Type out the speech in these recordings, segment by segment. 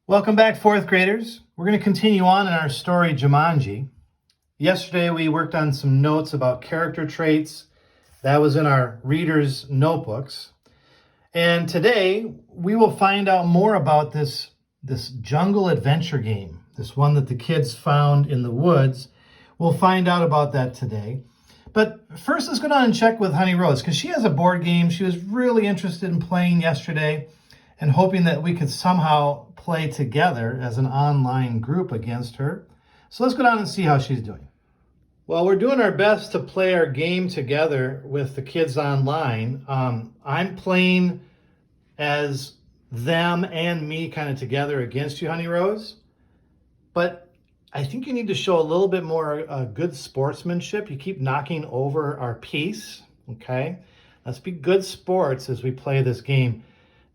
Welcome back, fourth graders. We're going to continue on in our story, Jumanji. Yesterday, we worked on some notes about character traits. That was in our readers' notebooks. And today, we will find out more about this jungle adventure game, this one that the kids found in the woods. We'll find out about that today. But first, let's go down and check with Honey Rose, because she has a board game she was really interested in playing yesterday and hoping that we could somehow play together as an online group against her. So let's go down and see how she's doing. Well, we're doing our best to play our game together with the kids online. I'm playing as them and me kind of together against you, Honey Rose. But I think you need to show a little bit more good sportsmanship. You keep knocking over our piece, okay? Let's be good sports as we play this game,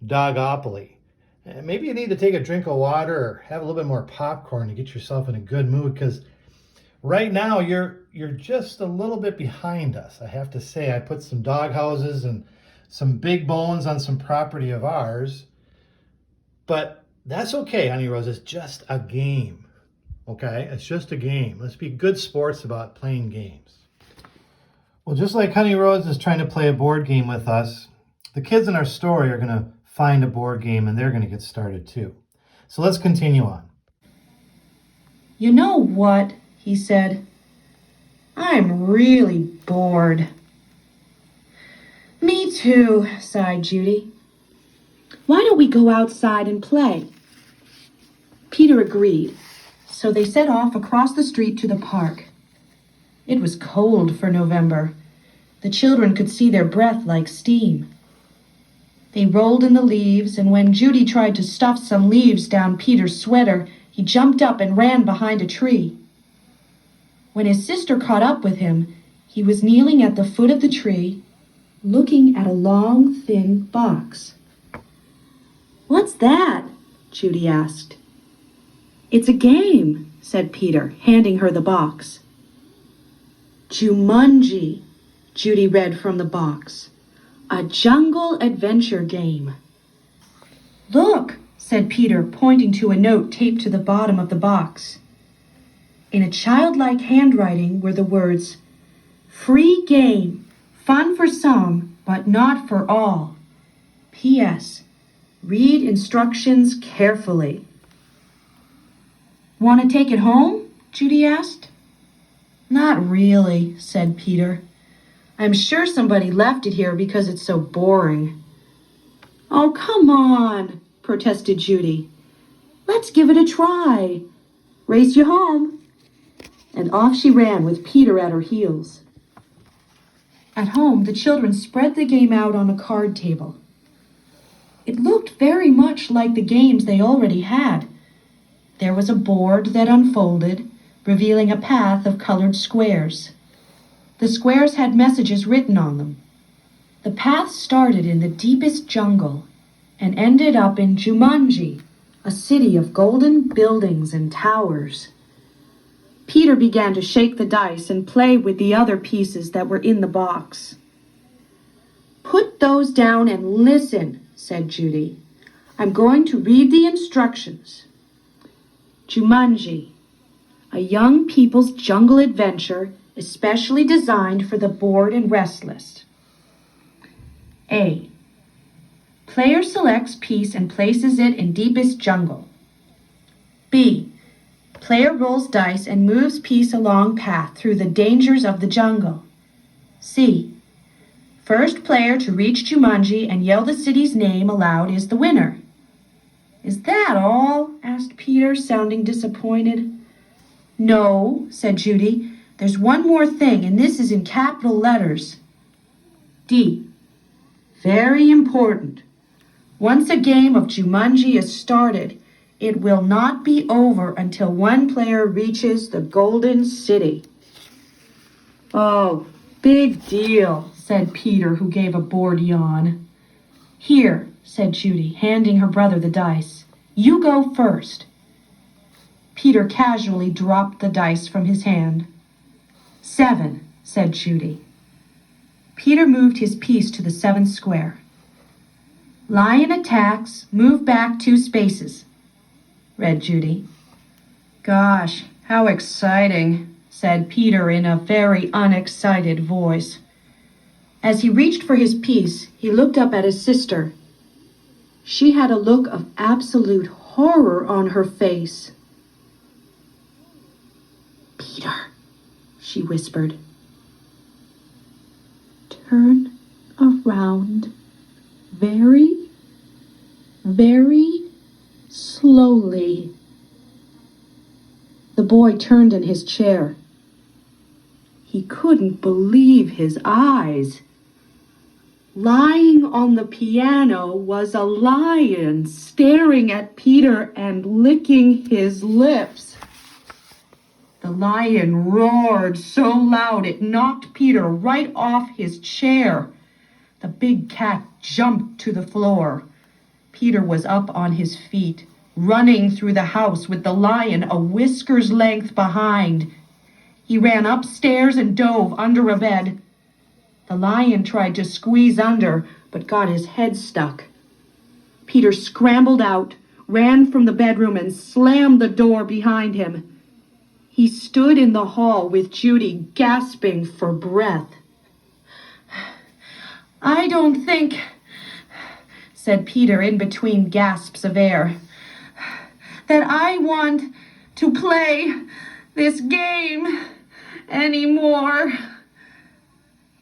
Dogopoly. Maybe you need to take a drink of water or have a little bit more popcorn to get yourself in a good mood, because right now you're just a little bit behind us. I have to say, I put some dog houses and some big bones on some property of ours, but that's okay, Honey Rose. It's just a game, okay? It's just a game. Let's be good sports about playing games. Well, just like Honey Rose is trying to play a board game with us, the kids in our story are going to find a board game and they're going to get started too. So let's continue on. You know what? He said. I'm really bored. Me too, sighed Judy. Why don't we go outside and play? Peter agreed, so they set off across the street to the park. It was cold for November. The children could see their breath like steam. They rolled in the leaves, and when Judy tried to stuff some leaves down Peter's sweater, he jumped up and ran behind a tree. When his sister caught up with him, he was kneeling at the foot of the tree, looking at a long, thin box. "What's that?" Judy asked. "It's a game," said Peter, handing her the box. "Jumanji," Judy read from the box. "A jungle adventure game." "Look," said Peter, pointing to a note taped to the bottom of the box. In a childlike handwriting were the words, "Free game, fun for some, but not for all. P.S. Read instructions carefully." "Want to take it home?" Judy asked. "Not really," said Peter. "I'm sure somebody left it here because it's so boring." "Oh, come on," protested Judy. "Let's give it a try. Race you home." And off she ran with Peter at her heels. At home, the children spread the game out on a card table. It looked very much like the games they already had. There was a board that unfolded, revealing a path of colored squares. The squares had messages written on them. The path started in the deepest jungle and ended up in Jumanji, a city of golden buildings and towers. Peter began to shake the dice and play with the other pieces that were in the box. "Put those down and listen," said Judy. "I'm going to read the instructions. Jumanji, a young people's jungle adventure especially designed for the bored and restless. A. Player selects piece and places it in deepest jungle. B. Player rolls dice and moves piece along path through the dangers of the jungle. C. First player to reach Jumanji and yell the city's name aloud is the winner. "Is that all?" asked Peter, sounding disappointed. "No," said Judy. "There's one more thing, and this is in capital letters. D. Very important. Once a game of Jumanji is started, it will not be over until one player reaches the Golden City." "Oh, big deal," said Peter, who gave a bored yawn. "Here," said Judy, handing her brother the dice. "You go first." Peter casually dropped the dice from his hand. "7," said Judy. Peter moved his piece to the 7th square. "Lion attacks, move back 2 spaces." read Judy. Gosh, how exciting, said Peter in a very unexcited voice. As he reached for his piece, he looked up at his sister. She had a look of absolute horror on her face. Peter, she whispered. Turn around very, very slowly. The boy turned in his chair. He couldn't believe his eyes. Lying on the piano was a lion staring at Peter and licking his lips. The lion roared so loud it knocked Peter right off his chair. The big cat jumped to the floor. Peter was up on his feet, running through the house with the lion a whisker's length behind. He ran upstairs and dove under a bed. The lion tried to squeeze under, but got his head stuck. Peter scrambled out, ran from the bedroom, and slammed the door behind him. He stood in the hall with Judy gasping for breath. I don't think, said Peter in between gasps of air, that I want to play this game anymore.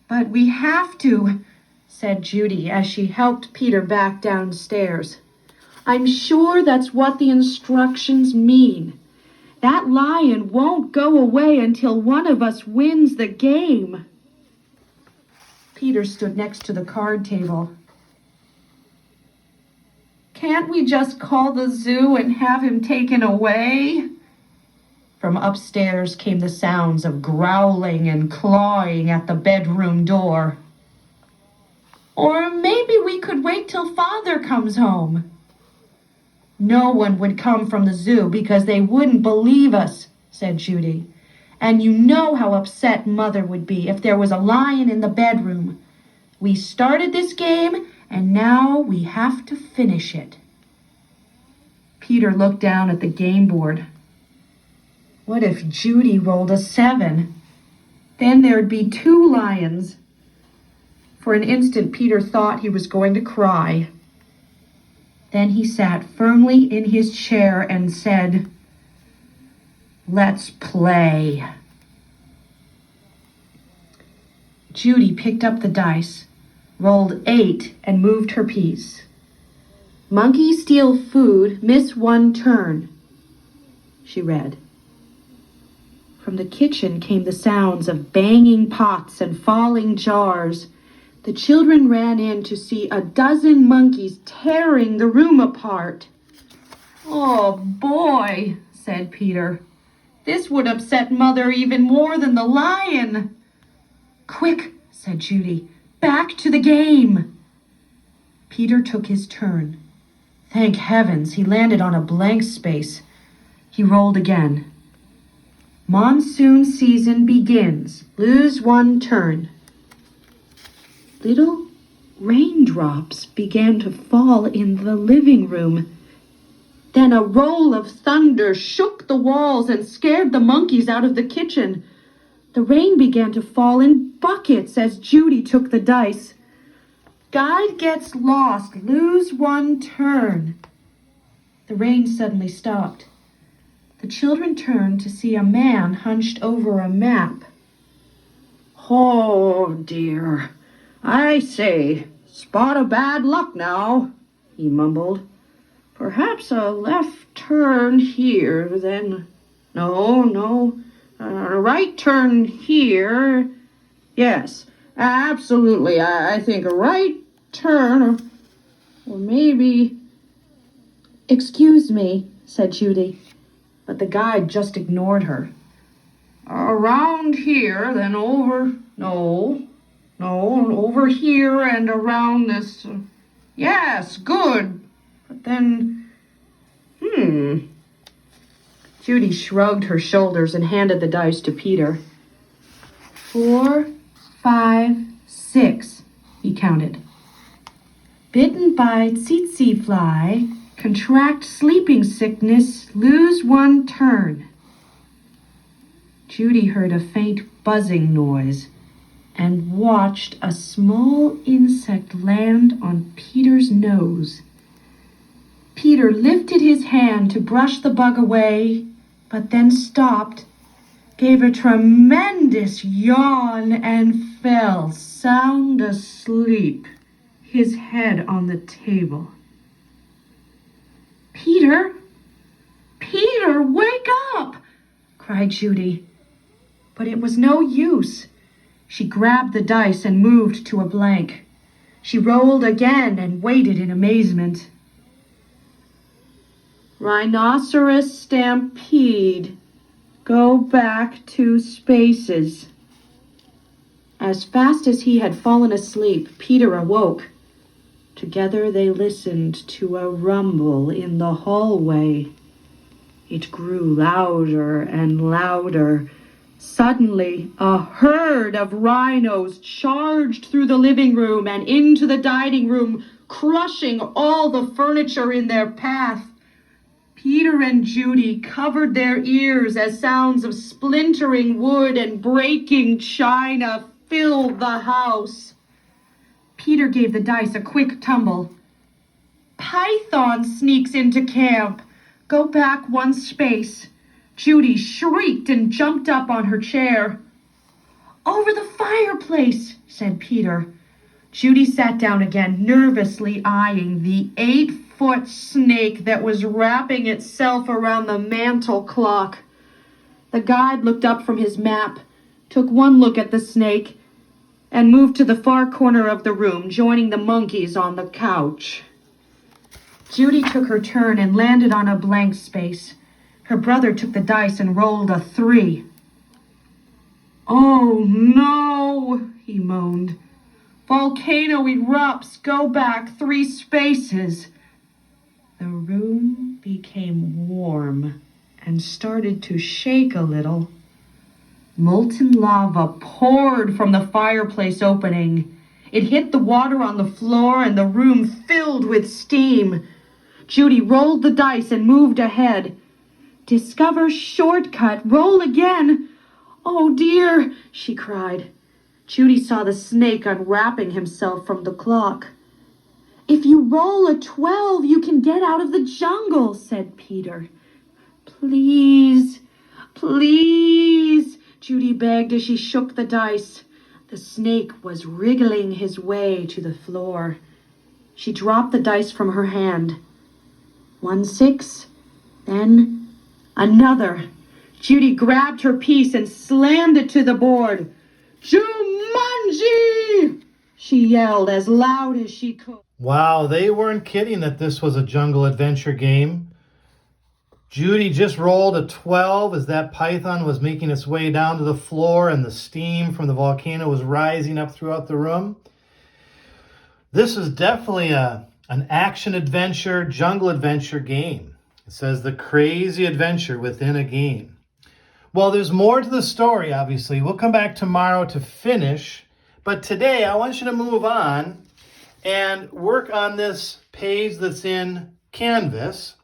But we have to, said Judy as she helped Peter back downstairs. I'm sure that's what the instructions mean. That lion won't go away until one of us wins the game. Peter stood next to the card table. Can't we just call the zoo and have him taken away? From upstairs came the sounds of growling and clawing at the bedroom door. Or maybe we could wait till Father comes home. No one would come from the zoo because they wouldn't believe us, said Judy. And you know how upset Mother would be if there was a lion in the bedroom. We started this game, and now we have to finish it. Peter looked down at the game board. What if Judy rolled a 7? Then there'd be 2 lions. For an instant, Peter thought he was going to cry. Then he sat firmly in his chair and said, Let's play. Judy picked up the dice, rolled 8, and moved her piece. Monkey steal food, miss 1 turn, she read. From the kitchen came the sounds of banging pots and falling jars. The children ran in to see a dozen monkeys tearing the room apart. Oh, boy, said Peter. This would upset Mother even more than the lion. Quick, said Judy, back to the game. Peter took his turn. Thank heavens, he landed on a blank space. He rolled again. Monsoon season begins. Lose 1 turn. Little raindrops began to fall in the living room. Then a roll of thunder shook the walls and scared the monkeys out of the kitchen. The rain began to fall in buckets as Judy took the dice. Guide gets lost. Lose 1 turn. The rain suddenly stopped. The children turned to see a man hunched over a map. Oh, dear. I say, spot of bad luck now, he mumbled. Perhaps a left turn here, then... No, a right turn here. Yes, absolutely, I think a right turn, or maybe... Excuse me, said Judy, but the guide just ignored her. Around here, then over... No, over here and around this... Yes, good. But then... Judy shrugged her shoulders and handed the dice to Peter. 4, 5, 6, he counted. Bitten by tsetse fly, Contract sleeping sickness, lose 1 turn. Judy heard a faint buzzing noise and watched a small insect land on Peter's nose. Peter lifted his hand to brush the bug away, but then stopped, gave a tremendous yawn, and fell sound asleep, his head on the table. "Peter! Peter, wake up!" cried Judy. But it was no use. She grabbed the dice and moved to a blank. She rolled again and waited in amazement. Rhinoceros stampede. Go back 2 spaces. As fast as he had fallen asleep, Peter awoke. Together they listened to a rumble in the hallway. It grew louder and louder. Suddenly, a herd of rhinos charged through the living room and into the dining room, crushing all the furniture in their path. Peter and Judy covered their ears as sounds of splintering wood and breaking china filled the house. Peter gave the dice a quick tumble. "Python sneaks into camp. Go back 1 space." Judy shrieked and jumped up on her chair. "Over the fireplace," said Peter. Judy sat down again, nervously eyeing the 8-foot snake that was wrapping itself around the mantel clock. The guide looked up from his map, took one look at the snake, and moved to the far corner of the room, joining the monkeys on the couch. Judy took her turn and landed on a blank space. Her brother took the dice and rolled a 3. "Oh no," he moaned. "Volcano erupts. Go back 3 spaces." The room became warm and started to shake a little. Molten lava poured from the fireplace opening. It hit the water on the floor and the room filled with steam. Judy rolled the dice and moved ahead. "Discover shortcut. Roll again." "Oh dear," she cried. Judy saw the snake unwrapping himself from the clock. "If you roll a 12, you can get out of the jungle," said Peter. "Please, please," Judy begged as she shook the dice. The snake was wriggling his way to the floor. She dropped the dice from her hand. 1 6, then another. Judy grabbed her piece and slammed it to the board. "Jumanji!" she yelled as loud as she could. Wow, they weren't kidding that this was a jungle adventure game. Judy just rolled a 12 as that python was making its way down to the floor and the steam from the volcano was rising up throughout the room. This is definitely an action-adventure, jungle adventure game. It says the crazy adventure within a game. Well, there's more to the story, obviously. We'll come back tomorrow to finish. But today, I want you to move on and work on this page that's in Canvas.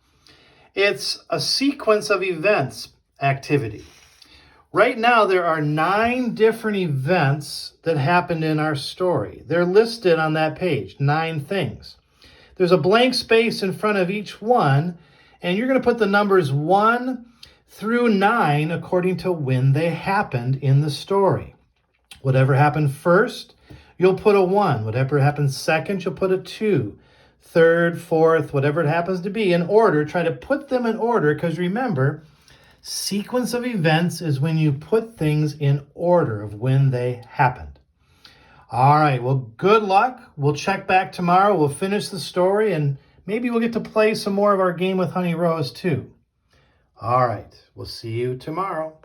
It's a sequence of events activity. Right now, there are 9 different events that happened in our story. They're listed on that page, 9 things. There's a blank space in front of each one, and you're going to put the numbers 1 through 9 according to when they happened in the story. Whatever happened first, you'll put a 1. Whatever happened second, you'll put a 2. Third, fourth, whatever it happens to be, in order. Try to put them in order, because remember, sequence of events is when you put things in order of when they happened. All right, well, good luck. We'll check back tomorrow. We'll finish the story, and maybe we'll get to play some more of our game with Honey Rose, too. All right, we'll see you tomorrow.